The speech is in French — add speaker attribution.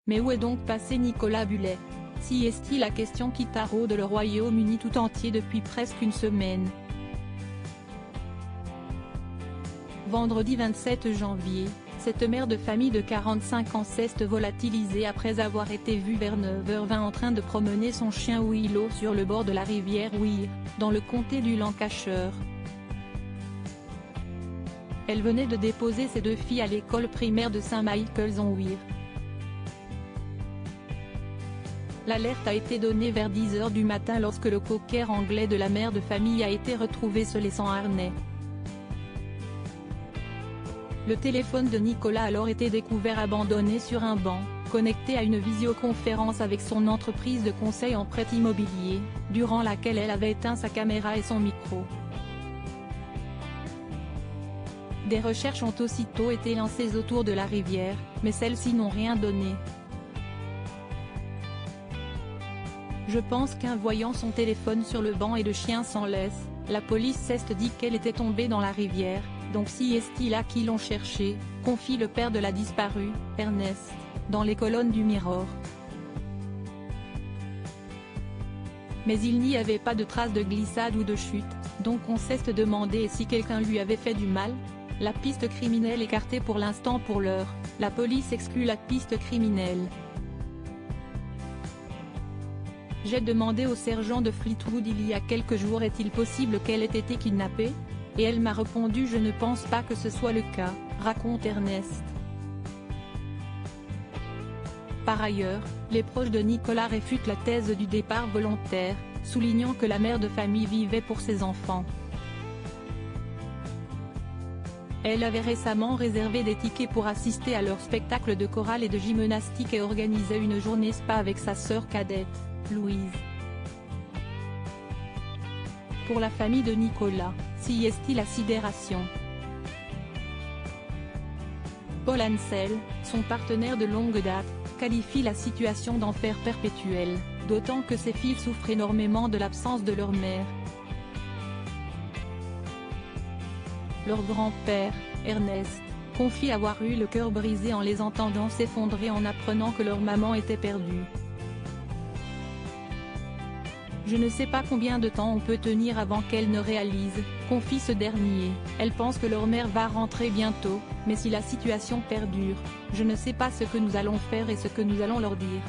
Speaker 1: Mais où est donc passé Nicolas Bulley? Si est-il la question qui taraude le Royaume-Uni tout entier depuis presque une semaine. Vendredi 27 janvier, cette mère de famille de 45 ans s'est volatilisée après avoir été vue vers 9h20 en train de promener son chien Willow sur le bord de la rivière Wear, dans le comté du Lancashire. Elle venait de déposer ses 2 filles à l'école primaire de St Michael's-on-Wear. L'alerte a été donnée vers 10h du matin lorsque le cocker anglais de la mère de famille a été retrouvé seul et sans harnais. Le téléphone de Nicolas a alors été découvert abandonné sur un banc, connecté à une visioconférence avec son entreprise de conseil en prêt immobilier, durant laquelle elle avait éteint sa caméra et son micro. Des recherches ont aussitôt été lancées autour de la rivière, mais celles-ci n'ont rien donné. Je pense qu'en voyant son téléphone sur le banc et le chien sans laisse, la police s'est dit qu'elle était tombée dans la rivière, donc si est-il là qui l'ont cherchée, confie le père de la disparue, Ernest, dans les colonnes du Mirror. Mais il n'y avait pas de traces de glissade ou de chute, donc on s'est demandé si quelqu'un lui avait fait du mal. La piste criminelle écartée pour l'instant. Pour l'heure, la police exclut la piste criminelle. J'ai demandé au sergent de Fleetwood il y a quelques jours est-il possible qu'elle ait été kidnappée? Et elle m'a répondu je ne pense pas que ce soit le cas, raconte Ernest. Par ailleurs, les proches de Nicolas réfutent la thèse du départ volontaire, soulignant que la mère de famille vivait pour ses enfants. Elle avait récemment réservé des tickets pour assister à leur spectacle de chorale et de gymnastique et organisait une journée spa avec sa sœur cadette, Louise. Pour la famille de Nicolas, si est-il la sidération. Paul Ansel, son partenaire de longue date, qualifie la situation d'enfer perpétuel, d'autant que ses filles souffrent énormément de l'absence de leur mère. Leur grand-père, Ernest, confie avoir eu le cœur brisé en les entendant s'effondrer en apprenant que leur maman était perdue. Je ne sais pas combien de temps on peut tenir avant qu'elle ne réalise, confie ce dernier. Elle pense que leur mère va rentrer bientôt, mais si la situation perdure, je ne sais pas ce que nous allons faire et ce que nous allons leur dire.